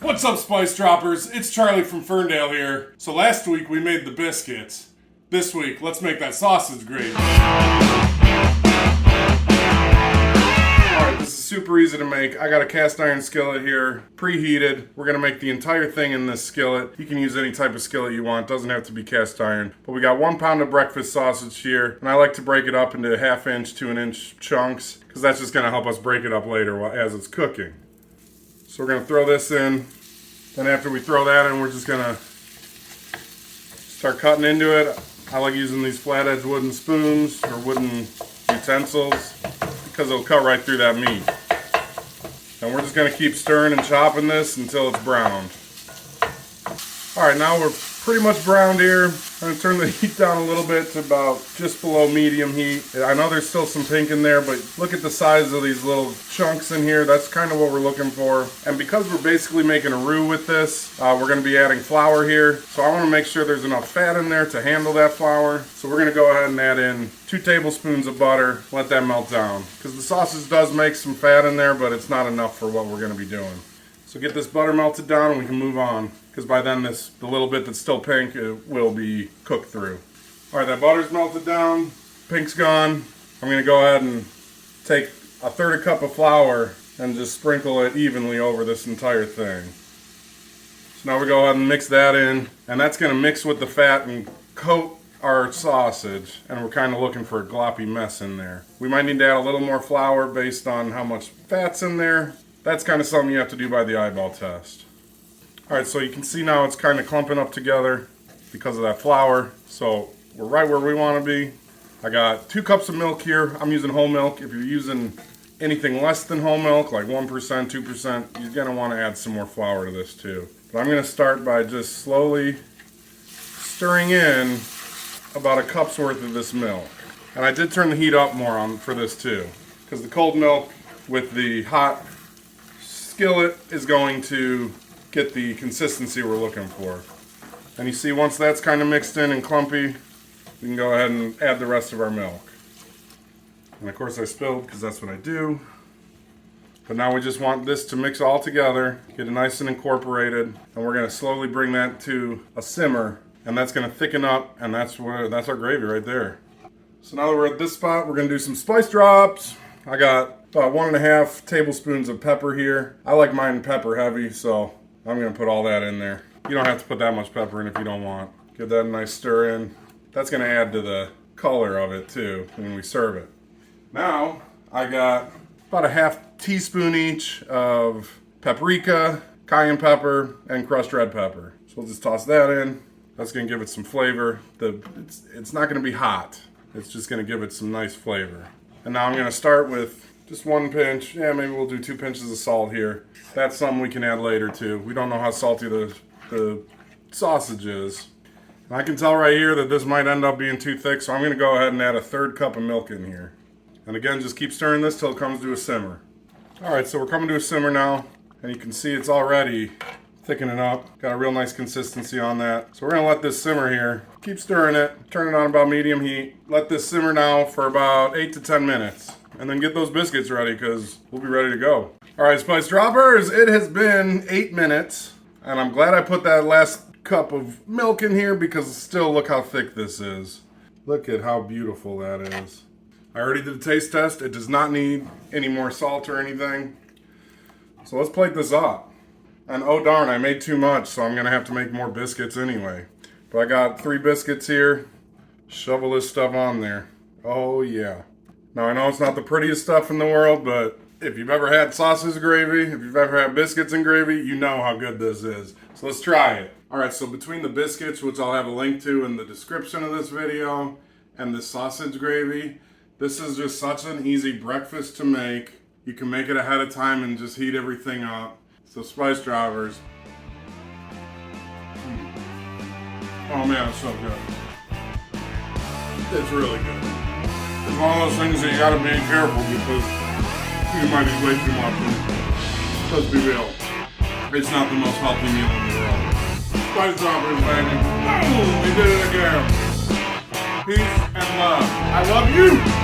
What's up, Spice Droppers? It's Charlie from Ferndale here. So last week we made the biscuits. This week, let's make that sausage gravy. Alright, this is super easy to make. I got a cast iron skillet here, preheated. We're gonna make the entire thing in this skillet. You can use any type of skillet you want, doesn't have to be cast iron. But we got 1 pound of breakfast sausage here, and I like to break it up into 1/2 inch to 1 inch chunks, because that's just gonna help us break it up later as it's cooking. So we're gonna throw this in. Then after we throw that in, we're just gonna start cutting into it. I like using these flat edge wooden spoons or wooden utensils because it'll cut right through that meat. And we're just gonna keep stirring and chopping this until it's browned. Alright, now we're pretty much browned here. I'm gonna turn the heat down a little bit to about just below medium heat. I know there's still some pink in there, but look at the size of these little chunks in here. That's kind of what we're looking for. And because we're basically making a roux with this, we're gonna be adding flour here. So I wanna make sure there's enough fat in there to handle that flour. So we're gonna go ahead and add in 2 tablespoons of butter, let that melt down. Because the sausage does make some fat in there, but it's not enough for what we're gonna be doing. So get this butter melted down and we can move on. Because by then the little bit that's still pink, it will be cooked through. Alright, that butter's melted down, pink's gone. I'm going to go ahead and take 1/3 cup of flour and just sprinkle it evenly over this entire thing. So now we go ahead and mix that in, and that's going to mix with the fat and coat our sausage, and we're kind of looking for a gloppy mess in there. We might need to add a little more flour based on how much fat's in there. That's kind of something you have to do by the eyeball test. Alright, so you can see now it's kind of clumping up together because of that flour. So we're right where we want to be. I got 2 cups of milk here. I'm using whole milk. If you're using anything less than whole milk, like 1%, 2%, you're going to want to add some more flour to this too. But I'm going to start by just slowly stirring in about 1 cup's worth of this milk. And I did turn the heat up more for this too, because the cold milk with the hot skillet is going to get the consistency we're looking for. And you see, once that's kind of mixed in and clumpy, we can go ahead and add the rest of our milk. And of course I spilled because that's what I do. But now we just want this to mix all together, get it nice and incorporated, and we're going to slowly bring that to a simmer, and that's going to thicken up, and that's our gravy right there. So now that we're at this spot, we're going to do some spice drops. I got about 1.5 tablespoons of pepper here. I like mine pepper heavy, so I'm going to put all that in there. You don't have to put that much pepper in if you don't want. Give that a nice stir in. That's going to add to the color of it too when we serve it. Now I got about 1/2 teaspoon each of paprika, cayenne pepper, and crushed red pepper. So we'll just toss that in. That's going to give it some flavor. It's not going to be hot. It's just going to give it some nice flavor. And now I'm going to start with just 1 pinch. Yeah, maybe we'll do 2 pinches of salt here. That's something we can add later too. We don't know how salty the sausage is. And I can tell right here that this might end up being too thick, so I'm going to go ahead and add 1/3 cup of milk in here. And again, just keep stirring this till it comes to a simmer. Alright, so we're coming to a simmer now, and you can see it's already thickening up. Got a real nice consistency on that. So we're going to let this simmer here. Keep stirring it, turn it on about medium heat. Let this simmer now for about 8 to 10 minutes. And then get those biscuits ready, because we'll be ready to go. Alright, Spice Droppers, it has been 8 minutes. And I'm glad I put that last cup of milk in here, because still look how thick this is. Look at how beautiful that is. I already did a taste test. It does not need any more salt or anything. So let's plate this up. And oh darn, I made too much, so I'm going to have to make more biscuits anyway. But I got 3 biscuits here. Shovel this stuff on there. Oh yeah. Now I know it's not the prettiest stuff in the world, but if you've ever had sausage gravy, if you've ever had biscuits and gravy, you know how good this is. So let's try it. Alright, so between the biscuits, which I'll have a link to in the description of this video, and the sausage gravy, this is just such an easy breakfast to make. You can make it ahead of time and just heat everything up. So Spice Droppers. Oh man, it's so good. It's really good. It's one of those things that you gotta be careful because you might eat way too much. Let's be real. It's not the most healthy meal in the world. Spice Droppers, baby. Boom! We did it again. Peace and love. I love you!